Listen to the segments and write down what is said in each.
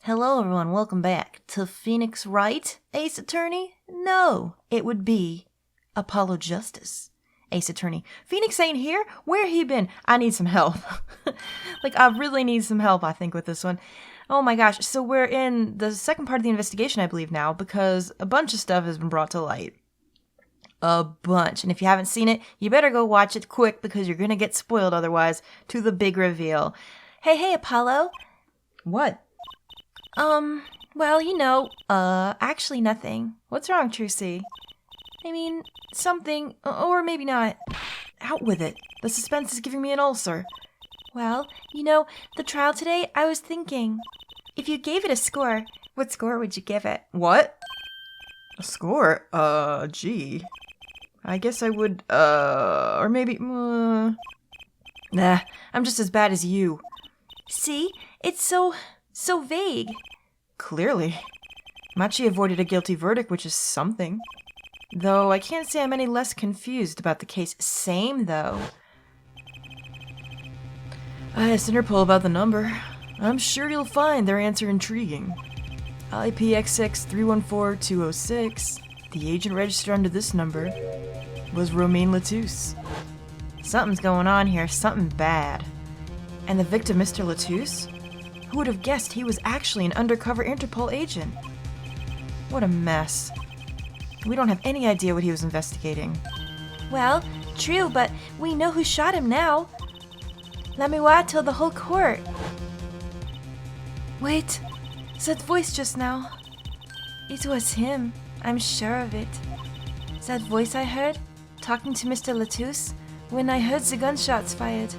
Hello everyone, welcome back to Phoenix Wright, Ace Attorney? No, it would be Apollo Justice, Ace Attorney. Phoenix ain't here? Where he been? I need some help. I really need some help, I think, with this one. Oh my gosh, so we're in the second part of the investigation, I believe now, because a bunch of stuff has been brought to light. A bunch. And if you haven't seen it, you better go watch it quick because you're gonna get spoiled otherwise to the big reveal. Hey, Apollo. What? Actually nothing. What's wrong, Trucy? I mean, something, or maybe not. Out with it. The suspense is giving me an ulcer. Well, the trial today, I was thinking, if you gave it a score, what score would you give it? What? A score? Gee. I guess I would, or maybe, Nah, I'm just as bad as you. See? It's so vague. Clearly. Machi avoided a guilty verdict, which is something. Though I can't say I'm any less confused about the case. Same, though. I asked Interpol about the number. I'm sure you'll find their answer intriguing. IPXX314206, the agent registered under this number, was Romain Latouche. Something's going on here, something bad. And the victim, Mr. Latouche? Who would have guessed he was actually an undercover Interpol agent? What a mess. We don't have any idea what he was investigating. Well, true, but we know who shot him now. Lamiroir told the whole court. Wait, that voice just now. It was him, I'm sure of it. That voice I heard, talking to Mr. Latouche, when I heard the gunshots fired.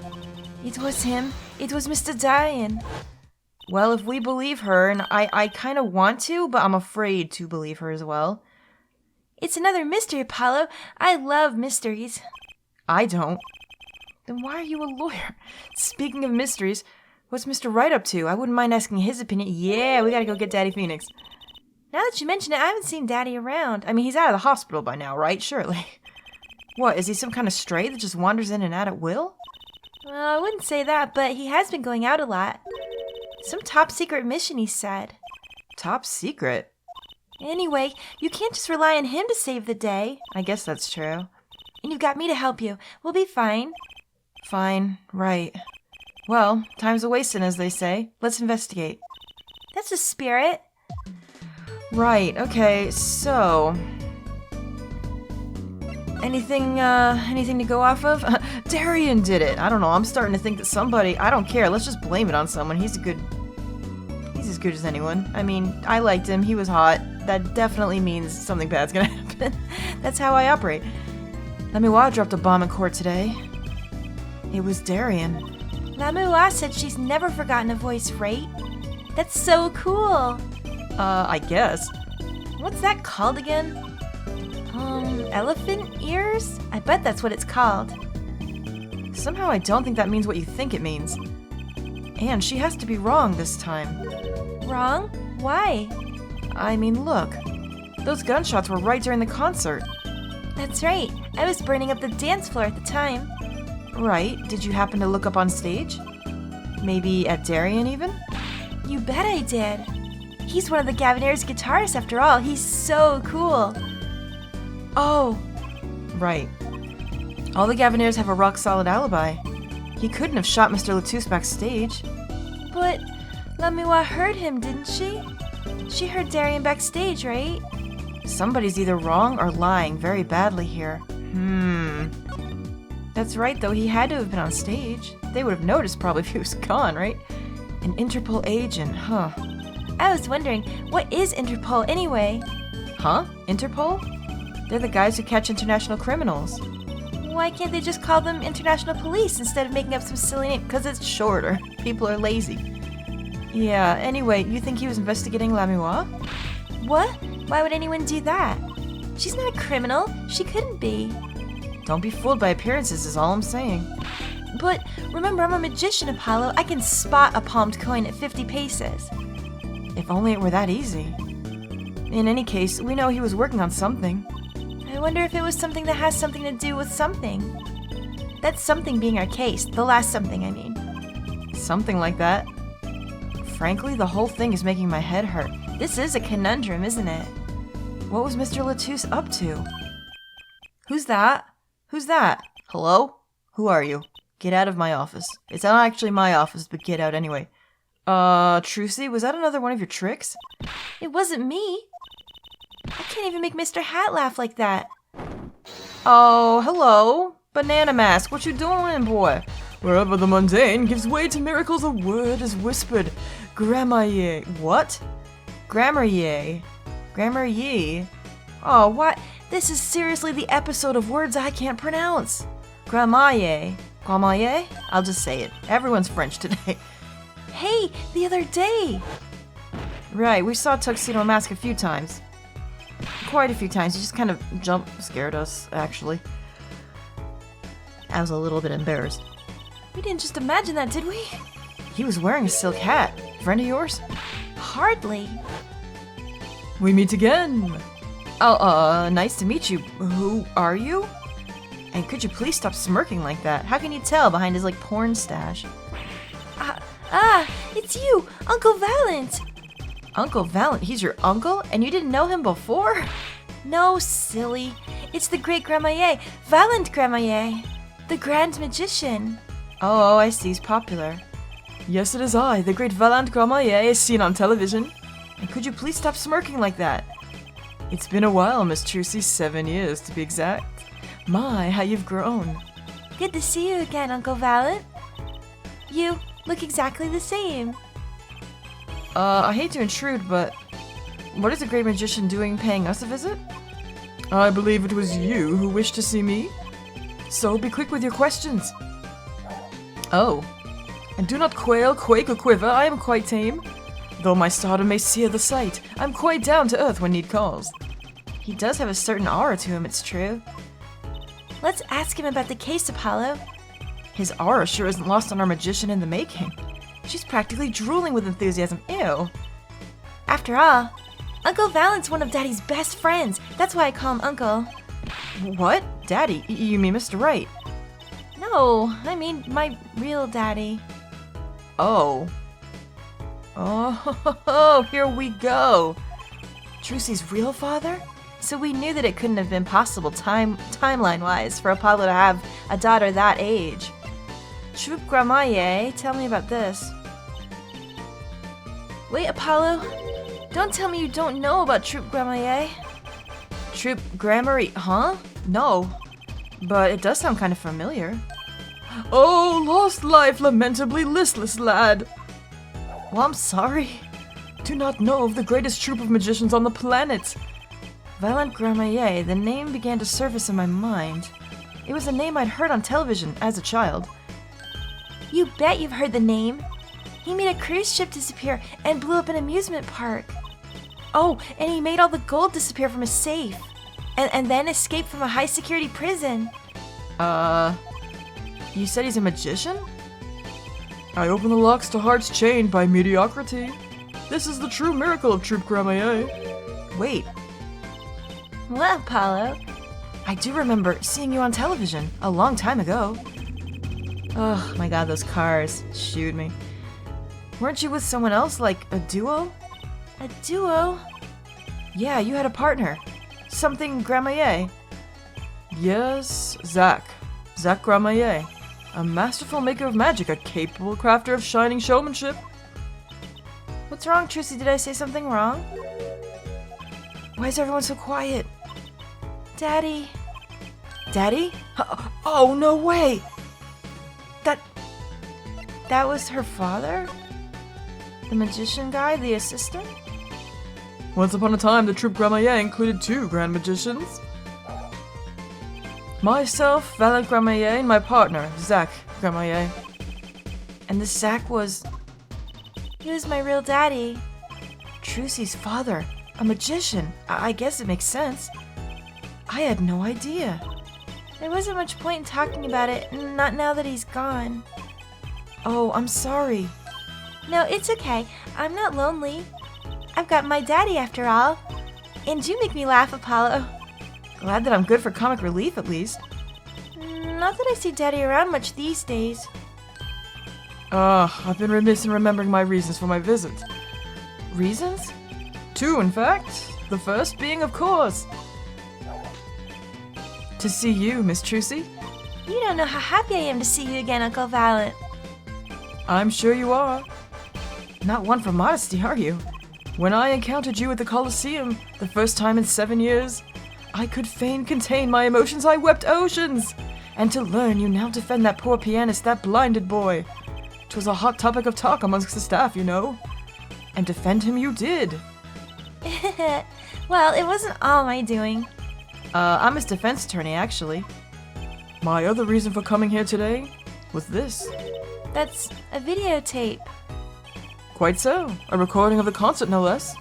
It was him, it was Mr. Darien. Well, if we believe her, and I kind of want to, but I'm afraid to believe her as well. It's another mystery, Apollo. I love mysteries. I don't. Then why are you a lawyer? Speaking of mysteries, what's Mr. Wright up to? I wouldn't mind asking his opinion. Yeah, we gotta go get Daddy Phoenix. Now that you mention it, I haven't seen Daddy around. I mean, he's out of the hospital by now, right? Surely. What, is he some kind of stray that just wanders in and out at will? Well, I wouldn't say that, but he has been going out a lot. Some top secret mission, he said. Top secret? Anyway, you can't just rely on him to save the day. I guess that's true. And you've got me to help you. We'll be fine. Fine, right. Well, time's a-wasting, as they say. Let's investigate. That's the spirit. Right, okay, so... Anything to go off of? Darien did it! I don't know, I'm starting to think that somebody... I don't care, let's just blame it on someone. He's as good as anyone. I mean, I liked him, he was hot. That definitely means something bad's gonna happen. That's how I operate. Lamiroir dropped a bomb in court today. It was Darien. Lamiroir said she's never forgotten a voice, right? That's so cool! I guess. What's that called again? Elephant ears? I bet that's what it's called. Somehow I don't think that means what you think it means. And she has to be wrong this time. Wrong? Why? I mean, look. Those gunshots were right during the concert. That's right. I was burning up the dance floor at the time. Right. Did you happen to look up on stage? Maybe at Darien, even? You bet I did. He's one of the Gaviniers' guitarists, after all. He's so cool. Oh. Right. All the Gaviniers have a rock-solid alibi. He couldn't have shot Mr. Latouche backstage. But Lamiroir heard him, didn't she? She heard Darien backstage, right? Somebody's either wrong or lying very badly here. That's right, though. He had to have been on stage. They would have noticed probably if he was gone, right? An Interpol agent, huh? I was wondering, what is Interpol anyway? Huh? Interpol? They're the guys who catch international criminals. Why can't they just call them international police instead of making up some silly name? Because it's shorter. People are lazy. Yeah, anyway, you think he was investigating Lamiroir? What? Why would anyone do that? She's not a criminal. She couldn't be. Don't be fooled by appearances is all I'm saying. But remember, I'm a magician, Apollo. I can spot a palmed coin at 50 paces. If only it were that easy. In any case, we know he was working on something. I wonder if it was something that has something to do with something. That's something being our case. The last something, I mean. Something like that. Frankly, the whole thing is making my head hurt. This is a conundrum, isn't it? What was Mr. Latouche up to? Who's that? Who's that? Hello? Who are you? Get out of my office. It's not actually my office, but get out anyway. Trucy, was that another one of your tricks? It wasn't me. I can't even make Mr. Hat laugh like that. Oh, hello. Banana Mask, what you doing, boy? Wherever the mundane gives way to miracles, a word is whispered. Gramarye. What? Gramarye. Gramarye. Oh, what? This is seriously the episode of words I can't pronounce. Gramarye. Gramarye? I'll just say it. Everyone's French today. Hey, the other day. Right, we saw Tuxedo Mask a few times. Quite a few times. He just kind of scared us, actually. I was a little bit embarrassed. We didn't just imagine that, did we? He was wearing a silk hat. Friend of yours? Hardly. We meet again. Oh, nice to meet you. Who are you? And could you please stop smirking like that? How can you tell behind his, porn stash? It's you, Uncle Valant. Uncle Valant? He's your uncle? And you didn't know him before? No, silly. It's the great Gramarye, Valant Gramarye, the Grand Magician. Oh, I see. He's popular. Yes, it is I, the great Valant Gramarye, seen on television. And could you please stop smirking like that? It's been a while, Miss Trucy, 7 years to be exact. My, how you've grown. Good to see you again, Uncle Valant. You look exactly the same. I hate to intrude, but what is the great magician doing paying us a visit? I believe it was you who wished to see me. So be quick with your questions. Oh. And do not quail, quake, or quiver, I am quite tame. Though my stardom may sear the sight, I'm quite down to earth when need calls. He does have a certain aura to him, it's true. Let's ask him about the case, Apollo. His aura sure isn't lost on our magician in the making. She's practically drooling with enthusiasm. Ew. After all, Uncle Valant's one of Daddy's best friends. That's why I call him Uncle. What? Daddy? You mean Mr. Wright? No, I mean my real daddy. Oh. Oh, here we go. Trucy's real father? So we knew that it couldn't have been possible timeline-wise for Apollo to have a daughter that age. Troupe Gramarye, tell me about this. Wait, Apollo. Don't tell me you don't know about Troupe Gramarye. Troupe Gramarye, huh? No. But it does sound kind of familiar. Oh, lost life, lamentably listless lad. Well, I'm sorry. Do not know of the greatest troupe of magicians on the planet. Valant Gramarye, the name began to surface in my mind. It was a name I'd heard on television as a child. You bet you've heard the name. He made a cruise ship disappear and blew up an amusement park. Oh, and he made all the gold disappear from a safe. And then escaped from a high-security prison. You said he's a magician? I open the locks to hearts chained by mediocrity. This is the true miracle of Troupe Gramarye. Wait. What, Apollo? I do remember seeing you on television a long time ago. Oh my god, those cars. Shoot me. Weren't you with someone else, like a duo? A duo? Yeah, you had a partner. Something Gramarye. Yes, Zach. Zach Gramarye. A masterful maker of magic, a capable crafter of shining showmanship. What's wrong, Trucy? Did I say something wrong? Why is everyone so quiet? Daddy. Daddy? Oh, no way! That was her father? The magician guy, the assistant? Once upon a time, the Troupe Gramarye included 2 grand magicians. Myself, Valant Gramarye, and my partner, Zach Gramarye. And this Zach was... He was my real daddy. Trucy's father, a magician. I guess it makes sense. I had no idea. There wasn't much point in talking about it, not now that he's gone. Oh, I'm sorry. No, it's okay. I'm not lonely. I've got my daddy after all. And you make me laugh, Apollo. Glad that I'm good for comic relief, at least. Not that I see Daddy around much these days. I've been remiss in remembering my reasons for my visit. Reasons? 2, in fact. The first being, of course, to see you, Miss Trucy. You don't know how happy I am to see you again, Uncle Valant. I'm sure you are. Not one for modesty, are you? When I encountered you at the Coliseum, the first time in 7 years, I could fain contain my emotions. I wept oceans. And to learn you now defend that poor pianist, that blinded boy. 'Twas a hot topic of talk amongst the staff, you know. And defend him you did. Well, it wasn't all my doing. I'm his defense attorney, actually. My other reason for coming here today was this. That's a videotape. Quite so. A recording of the concert, no less.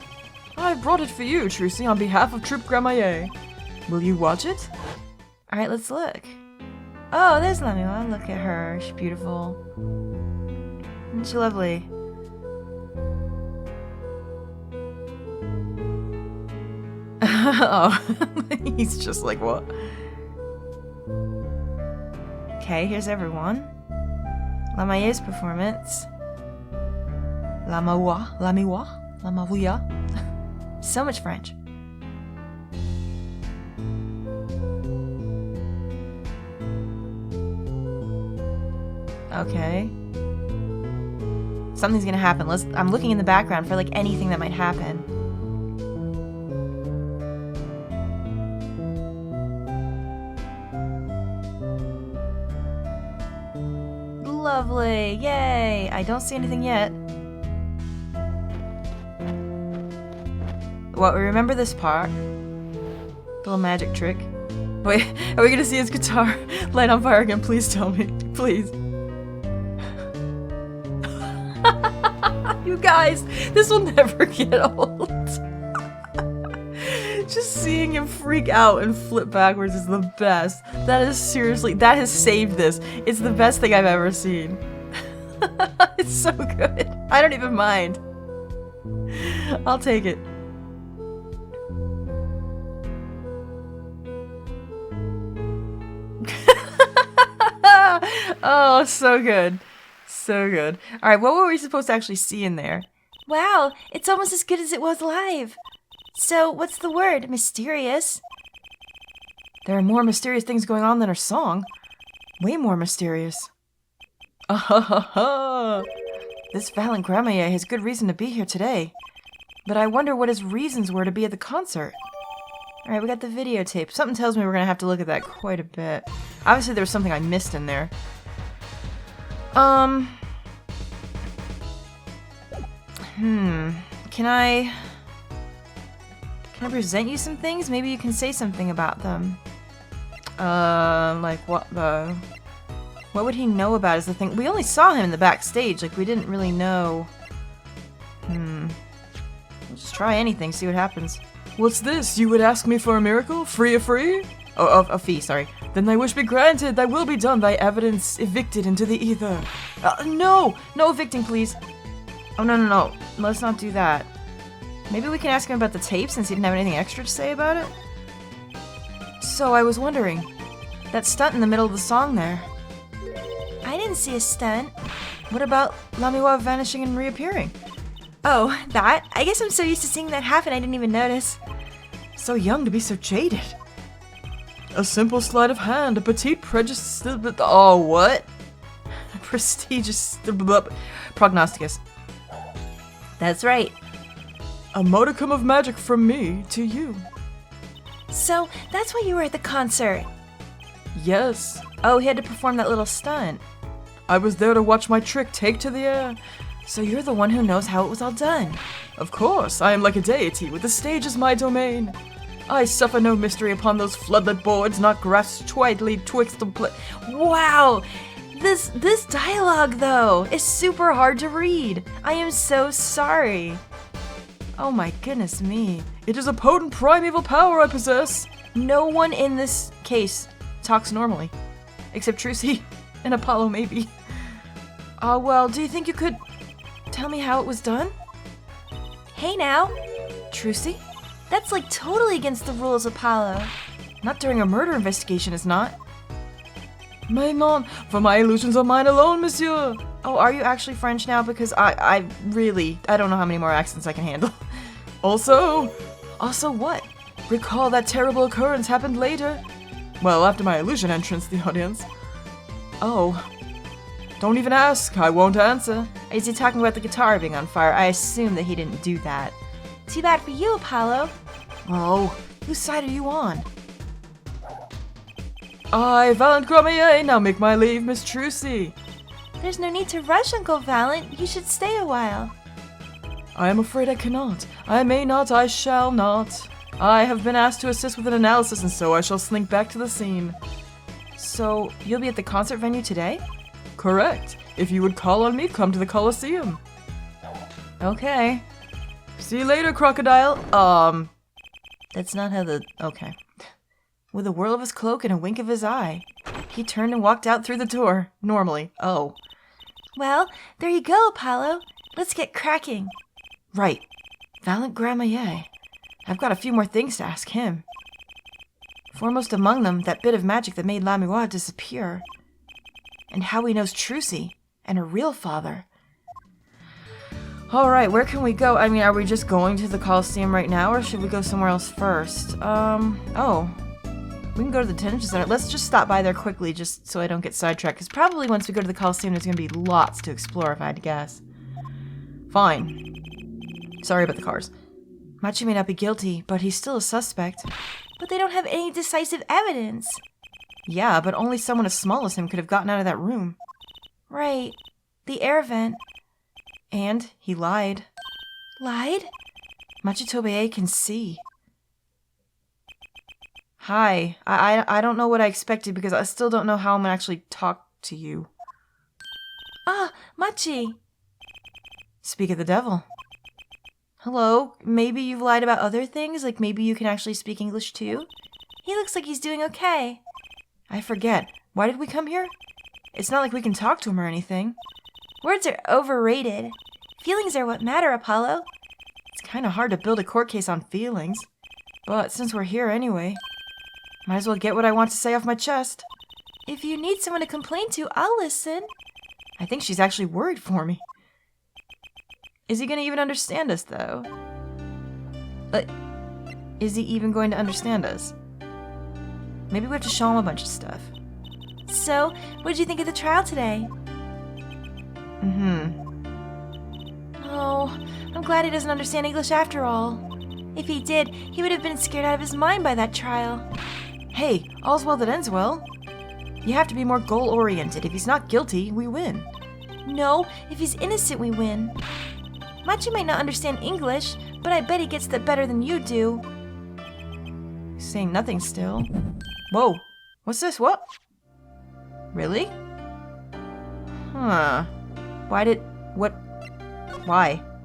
I brought it for you, Trucy, on behalf of Troupe Gramarye. Will you watch it? Alright, let's look. Oh, there's Lamiroir. Look at her. She's beautiful. Isn't she lovely? Oh, he's just like, what? Okay, here's everyone. Lamiroir's performance. Lamiroir. So much French. Okay. Something's gonna happen. I'm looking in the background for like anything that might happen. Lovely. Yay. I don't see anything yet. What, we remember this part? Little magic trick. Wait, are we gonna see his guitar light on fire again? Please tell me. Please. You guys, this will never get old. Just seeing him freak out and flip backwards is the best. That is seriously, that has saved this. It's the best thing I've ever seen. It's so good. I don't even mind. I'll take it. Oh, so good. So good. Alright, what were we supposed to actually see in there? Wow, it's almost as good as it was live. So, what's the word? Mysterious? There are more mysterious things going on than her song. Way more mysterious. This Valant Gramarye has good reason to be here today. But I wonder what his reasons were to be at the concert. Alright, we got the videotape. Something tells me we're gonna have to look at that quite a bit. Obviously there was something I missed in there. Can I present you some things? Maybe you can say something about them. Like what though? What would he know about is the thing. We only saw him in the backstage, like we didn't really know. We'll just try anything, see what happens. What's this? You would ask me for a miracle? Free? Oh, a fee, sorry. Then thy wish be granted, thy will be done, thy evidence evicted into the ether. No evicting, please. Oh, no. Let's not do that. Maybe we can ask him about the tape since he didn't have anything extra to say about it? So I was wondering, that stunt in the middle of the song there. I didn't see a stunt. What about Lamiroir vanishing and reappearing? Oh, that? I guess I'm so used to seeing that happen I didn't even notice. So young to be so jaded. A simple sleight of hand, a petite prejudice. Oh, what? Prestigious prognosticus. That's right. A modicum of magic from me to you. So, that's why you were at the concert? Yes. Oh, he had to perform that little stunt. I was there to watch my trick take to the air. So you're the one who knows how it was all done? Of course, I am like a deity, with the stage as my domain. I suffer no mystery upon those floodlit boards, not grasped twidely twixt the Wow! This dialogue, though, is super hard to read. I am so sorry. Oh my goodness me. It is a potent primeval power I possess. No one in this case talks normally. Except Trucy and Apollo, maybe. Well, do you think you could tell me how it was done? Hey now. Trucy? That's like totally against the rules, Apollo. Not during a murder investigation, it's not. Mais non, for my illusions are mine alone, monsieur. Oh, are you actually French now? Because I don't know how many more accents I can handle. Also what? Recall that terrible occurrence happened later? Well, after my illusion entrance, the audience. Oh. Don't even ask, I won't answer. Is he talking about the guitar being on fire? I assume that he didn't do that. Too bad for you, Apollo. Oh, whose side are you on? I, Valant Gramarye, now make my leave, Miss Trucy. There's no need to rush, Uncle Valant. You should stay a while. I am afraid I cannot. I may not, I shall not. I have been asked to assist with an analysis, and so I shall slink back to the scene. So, you'll be at the concert venue today? Correct. If you would call on me, come to the Coliseum. Okay. See you later, crocodile. That's not how okay. With a whirl of his cloak and a wink of his eye, he turned and walked out through the door, normally. Oh. Well, there you go, Apollo. Let's get cracking. Right. Valant Gramarye. I've got a few more things to ask him. Foremost among them, that bit of magic that made Lamiroir disappear. And how he knows Trucy and her real father. Alright, where can we go? I mean, are we just going to the Coliseum right now, or should we go somewhere else first? We can go to the Detention Center. Let's just stop by there quickly, just so I don't get sidetracked, because probably once we go to the Coliseum, there's going to be lots to explore, if I had to guess. Fine. Sorry about the cars. Machi may not be guilty, but he's still a suspect. But they don't have any decisive evidence. Yeah, but only someone as small as him could have gotten out of that room. Right. The air vent. And he lied. Lied? Machi Tobeye can see. Hi. I don't know what I expected because I still don't know how I'm gonna actually talk to you. Ah, Machi. Speak of the devil. Hello, maybe you've lied about other things, like maybe you can actually speak English too? He looks like he's doing okay. I forget. Why did we come here? It's not like we can talk to him or anything. Words are overrated. Feelings are what matter, Apollo. It's kind of hard to build a court case on feelings. But since we're here anyway, might as well get what I want to say off my chest. If you need someone to complain to, I'll listen. I think she's actually worried for me. Is he going to even understand us, though? Is he even going to understand us? Maybe we have to show him a bunch of stuff. So, what did you think of the trial today? Oh, I'm glad he doesn't understand English after all. If he did, he would have been scared out of his mind by that trial. Hey, all's well that ends well. You have to be more goal-oriented. If he's not guilty, we win. No, if he's innocent, we win. Machi might not understand English, but I bet he gets that better than you do. He's saying nothing still. Whoa, what's this? What? Really? Huh. Why?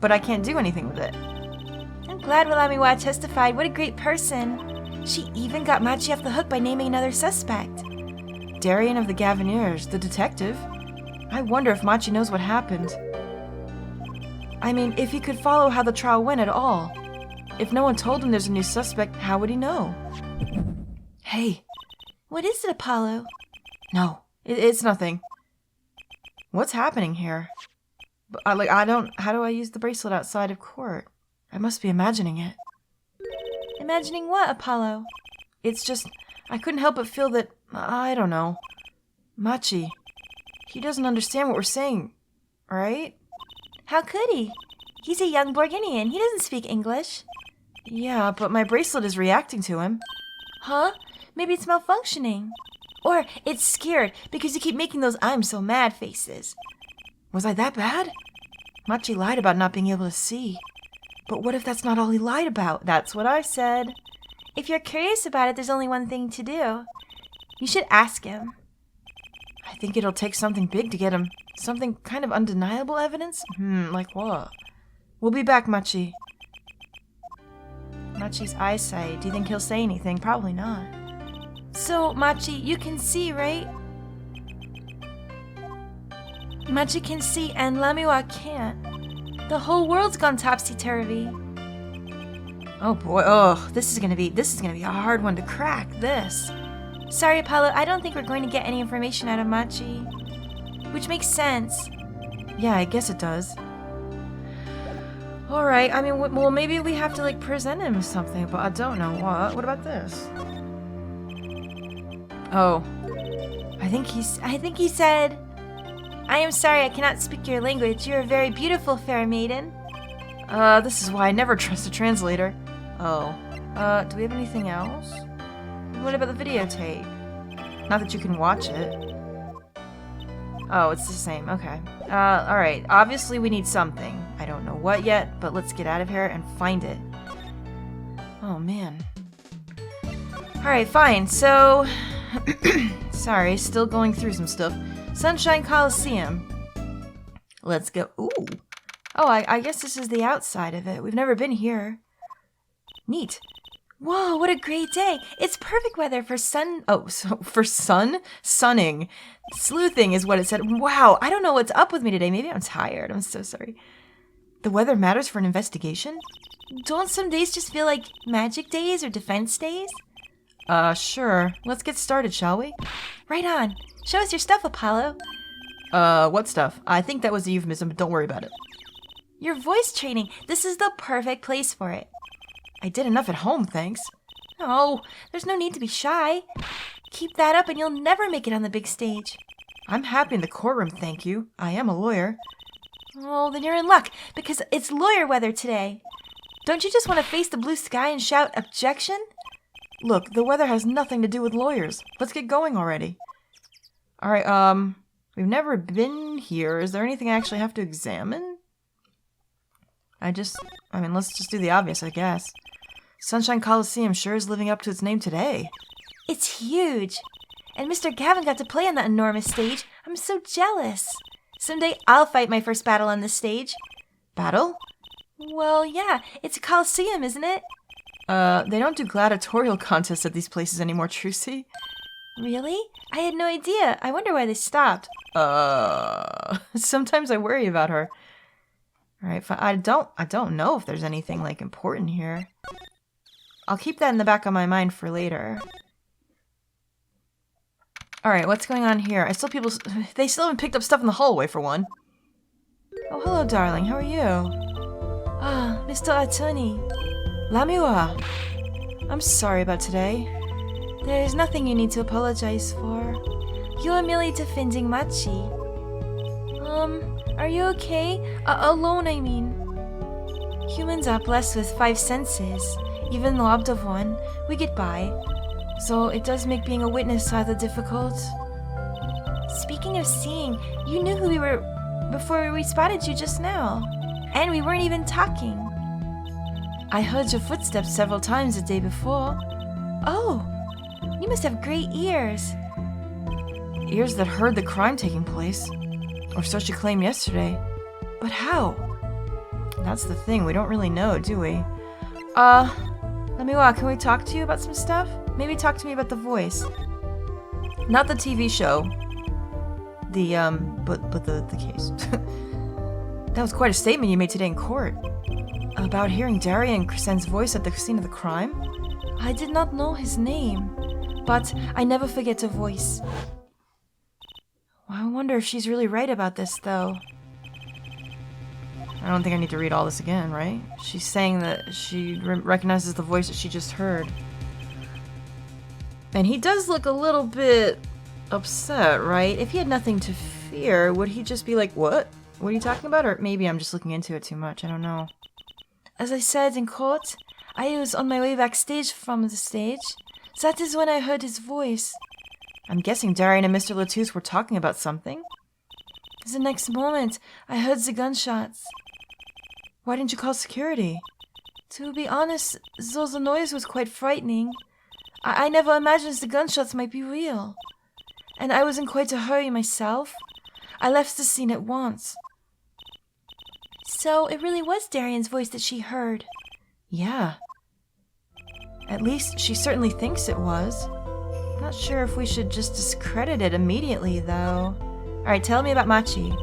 But I can't do anything with it. I'm glad Lamiroir testified. What a great person. She even got Machi off the hook by naming another suspect. Darien of the Gaviniers, the detective. I wonder if Machi knows what happened. I mean, if he could follow how the trial went at all. If no one told him there's a new suspect, how would he know? Hey. What is it, Apollo? No, it's nothing. What's happening here? How do I use the bracelet outside of court? I must be imagining it. Imagining what, Apollo? It's just, I couldn't help but feel that, I don't know. Machi, he doesn't understand what we're saying, right? How could he? He's a young Borginian. He doesn't speak English. Yeah, but my bracelet is reacting to him. Huh? Maybe it's malfunctioning. Or it's scared because you keep making those I'm so mad faces. Was I that bad? Machi lied about not being able to see. But what if that's not all he lied about? That's what I said. If you're curious about it, there's only one thing to do. You should ask him. I think it'll take something big to get him. Something kind of undeniable evidence? Like what? We'll be back, Machi. Machi's eyesight. Do you think he'll say anything? Probably not. So, Machi, you can see, right? Machi can see and Lamiroir can't. The whole world's gone topsy-turvy. Oh boy, this is gonna be a hard one to crack, this. Sorry, Apollo, I don't think we're going to get any information out of Machi. Which makes sense. Yeah, I guess it does. Alright, I mean, well, maybe we have to, like, present him something, but I don't know what. What about this? Oh. I think he said, I am sorry I cannot speak your language. You are very beautiful, fair maiden. This is why I never trust a translator. Oh. Do we have anything else? What about the videotape? Not that you can watch it. Oh, it's the same. Okay. Alright. Obviously we need something. I don't know what yet, but let's get out of here and find it. Oh, man. Alright, fine. So... Sorry, still going through some stuff. Sunshine Coliseum. Let's go. Ooh. Oh, I guess this is the outside of it. We've never been here. Neat. Whoa, what a great day. It's perfect weather for sun... Oh, so for sun? Sunning. Sleuthing is what it said. Wow, I don't know what's up with me today. Maybe I'm tired. I'm so sorry. The weather matters for an investigation? Don't some days just feel like magic days or defense days? Sure. Let's get started, shall we? Right on. Show us your stuff, Apollo. What stuff? I think that was a euphemism, but don't worry about it. Your voice training. This is the perfect place for it. I did enough at home, thanks. Oh, there's no need to be shy. Keep that up and you'll never make it on the big stage. I'm happy in the courtroom, thank you. I am a lawyer. Oh, then you're in luck, because it's lawyer weather today. Don't you just want to face the blue sky and shout, objection? Look, the weather has nothing to do with lawyers. Let's get going already. Alright, we've never been here. Is there anything I actually have to examine? Let's just do the obvious, I guess. Sunshine Coliseum sure is living up to its name today. It's huge. And Mr. Gavin got to play on that enormous stage. I'm so jealous. Someday I'll fight my first battle on this stage. Battle? Well, yeah. It's a Coliseum, isn't it? They don't do gladiatorial contests at these places anymore, Trucy. Really? I had no idea. I wonder why they stopped. Sometimes I worry about her. Alright, I don't know if there's anything, like, important here. I'll keep that in the back of my mind for later. Alright, what's going on here? They still haven't picked up stuff in the hallway, for one. Oh, hello, darling. How are you? Ah, Mr. Attorney. Lamiroir. I'm sorry about today. There is nothing you need to apologize for. You are merely defending Machi. Are you okay? Alone, I mean. Humans are blessed with 5 senses. Even robbed of one, we get by. So it does make being a witness rather difficult. Speaking of seeing, you knew who we were before we spotted you just now. And we weren't even talking. I heard your footsteps several times the day before. Oh, you must have great ears. Ears that heard the crime taking place. Or so she claimed yesterday. But how? That's the thing, we don't really know, do we? Lamiroir, can we talk to you about some stuff? Maybe talk to me about the voice. Not the TV show. But the case. That was quite a statement you made today in court. About hearing Daria and Krisen's voice at the scene of the crime? I did not know his name, but I never forget a voice. I wonder if she's really right about this, though. I don't think I need to read all this again, right? She's saying that she recognizes the voice that she just heard. And he does look a little bit upset, right? If he had nothing to fear, would he just be like, what? What are you talking about? Or maybe I'm just looking into it too much. I don't know. As I said in court, I was on my way backstage from the stage. That is when I heard his voice. I'm guessing Darian and Mr. Latouche were talking about something. The next moment, I heard the gunshots. Why didn't you call security? To be honest, though the noise was quite frightening, I never imagined the gunshots might be real. And I was in quite a hurry myself. I left the scene at once. So it really was Darian's voice that she heard. Yeah. At least she certainly thinks it was. Not sure if we should just discredit it immediately, though. Alright, tell me about Machi.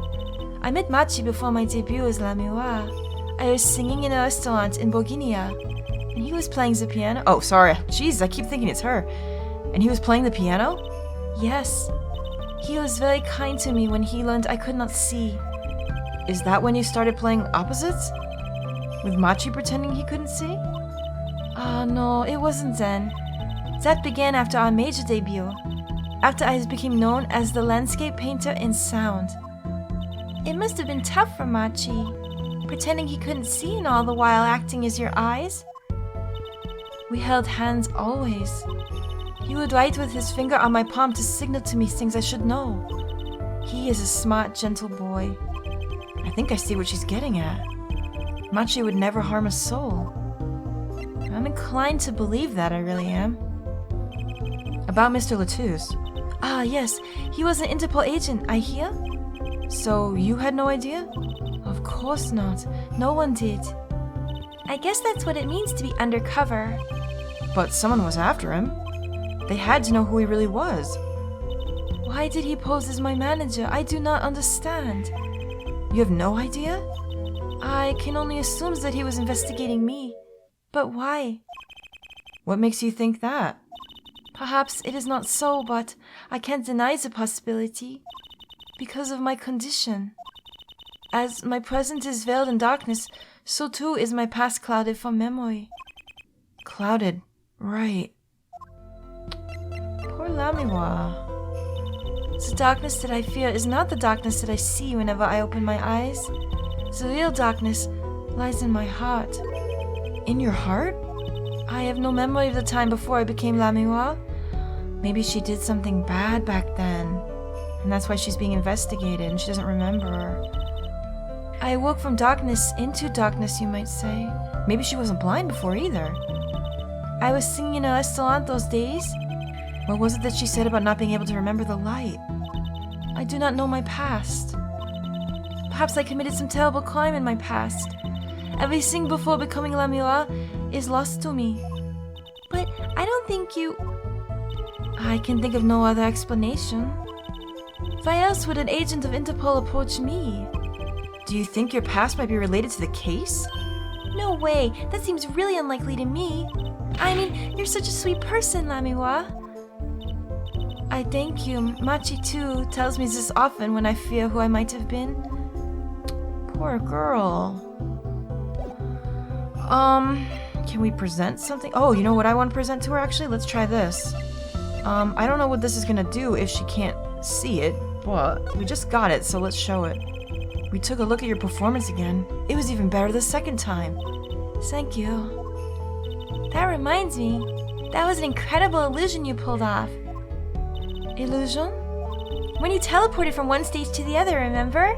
I met Machi before my debut as Lamiroir. I was singing in a restaurant in Bourguignon, and he was playing the piano. Oh, sorry. Jeez, I keep thinking it's her. And he was playing the piano? Yes. He was very kind to me when he learned I could not see. Is that when you started playing opposites? With Machi pretending he couldn't see? No, it wasn't then. That began after our major debut, after I became known as the landscape painter in sound. It must have been tough for Machi, pretending he couldn't see and all the while acting as your eyes. We held hands always. He would write with his finger on my palm to signal to me things I should know. He is a smart, gentle boy. I think I see what she's getting at. Machi would never harm a soul. I'm inclined to believe that, I really am. About Mr. Latouche. Ah, yes, he was an Interpol agent, I hear. So you had no idea? Of course not. No one did. I guess that's what it means to be undercover. But someone was after him. They had to know who he really was. Why did he pose as my manager? I do not understand. You have no idea? I can only assume that he was investigating me. But why? What makes you think that? Perhaps it is not so, but I can't deny the possibility. Because of my condition. As my present is veiled in darkness, so too is my past clouded from memory. Clouded, right. Poor Lamiroir. The darkness that I fear is not the darkness that I see whenever I open my eyes. The real darkness lies in my heart. In your heart? I have no memory of the time before I became Lamiroir. Maybe she did something bad back then. And that's why she's being investigated and she doesn't remember. I awoke from darkness into darkness, you might say. Maybe she wasn't blind before either. I was singing in a restaurant those days. What was it that she said about not being able to remember the light? I do not know my past. Perhaps I committed some terrible crime in my past. Everything before becoming Lamiroir is lost to me. But I don't think you... I can think of no other explanation. Why else would an agent of Interpol approach me? Do you think your past might be related to the case? No way. That seems really unlikely to me. I mean, you're such a sweet person, Lamiroir. I thank you. Machi, too, tells me this often when I fear who I might have been. Poor girl. Can we present something? Oh, you know what I want to present to her, actually? Let's try this. I don't know what this is gonna do if she can't see it, but we just got it, so let's show it. We took a look at your performance again. It was even better the second time. Thank you. That reminds me. That was an incredible illusion you pulled off. Illusion? When you teleported from one stage to the other, remember?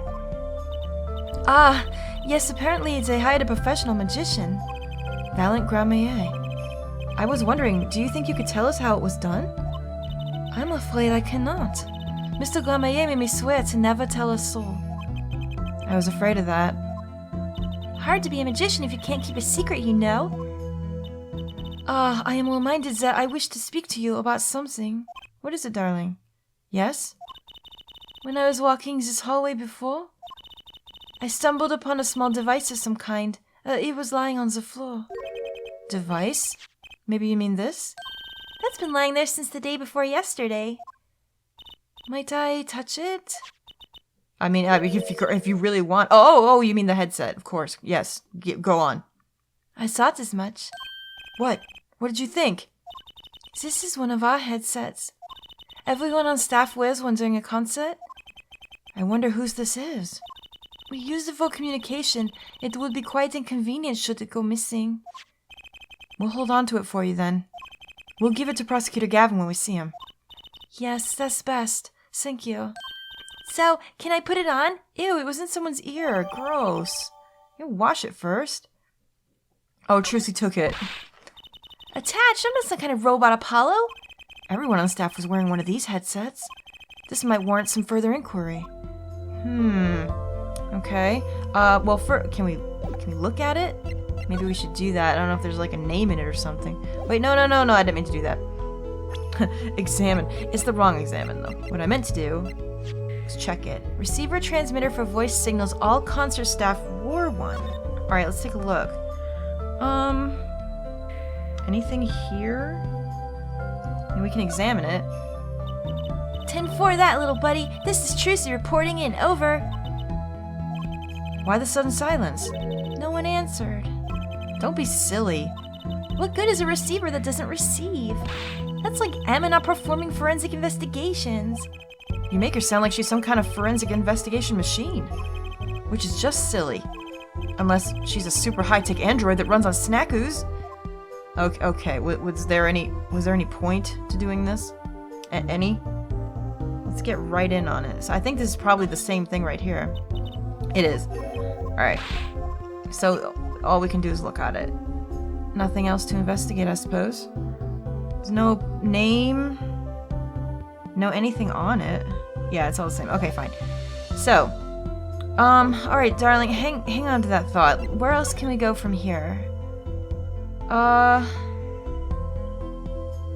Ah, yes, apparently they hired a professional magician. Valant Gramarye. I was wondering, do you think you could tell us how it was done? I'm afraid I cannot. Mr. Gramarye made me swear to never tell a soul. I was afraid of that. Hard to be a magician if you can't keep a secret, you know. I am reminded that I wish to speak to you about something. What is it, darling? Yes? When I was walking this hallway before, I stumbled upon a small device of some kind. It was lying on the floor. Device? Maybe you mean this? That's been lying there since the day before yesterday. Might I touch it? I mean, if you really want... Oh, you mean the headset, of course. Yes, go on. I thought as much. What? What did you think? This is one of our headsets. Everyone on staff wears one during a concert. I wonder whose this is. We use it for communication. It would be quite inconvenient should it go missing. We'll hold on to it for you then. We'll give it to Prosecutor Gavin when we see him. Yes, that's best. Thank you. So, can I put it on? Ew, it was in someone's ear. Gross. You wash it first. Oh, Trucy took it. Attached? I'm not some kind of robot Apollo. Everyone on staff was wearing one of these headsets. This might warrant some further inquiry. Okay. Well, can we look at it? Maybe we should do that. I don't know if there's like a name in it or something. Wait, no, I didn't mean to do that. Examine. It's the wrong examine, though. What I meant to do was check it. Receiver transmitter for voice signals. All concert staff wore one. Alright, let's take a look. Anything here? Maybe we can examine it. 10-4 that, little buddy. This is Trucy reporting in. Over. Why the sudden silence? No one answered. Don't be silly. What good is a receiver that doesn't receive? That's like Emma not performing forensic investigations. You make her sound like she's some kind of forensic investigation machine. Which is just silly. Unless she's a super high-tech android that runs on snack ooze. Okay, was there any point to doing this? Any? Let's get right in on it. So I think this is probably the same thing right here. It is. Alright. So all we can do is look at it. Nothing else to investigate, I suppose. There's no name. No anything on it. Yeah, it's all the same. Okay, fine. So, alright, darling, hang on to that thought. Where else can we go from here?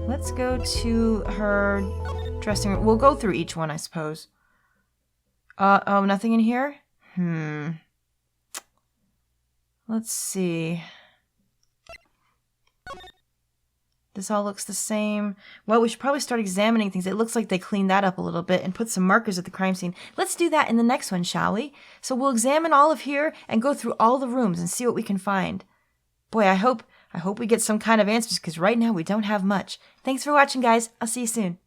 Let's go to her dressing room. We'll go through each one, I suppose. Oh, nothing in here? Let's see. This all looks the same. Well, we should probably start examining things. It looks like they cleaned that up a little bit and put some markers at the crime scene. Let's do that in the next one, shall we? So we'll examine all of here and go through all the rooms and see what we can find. Boy, I hope we get some kind of answers, because right now we don't have much. Thanks for watching, guys. I'll see you soon.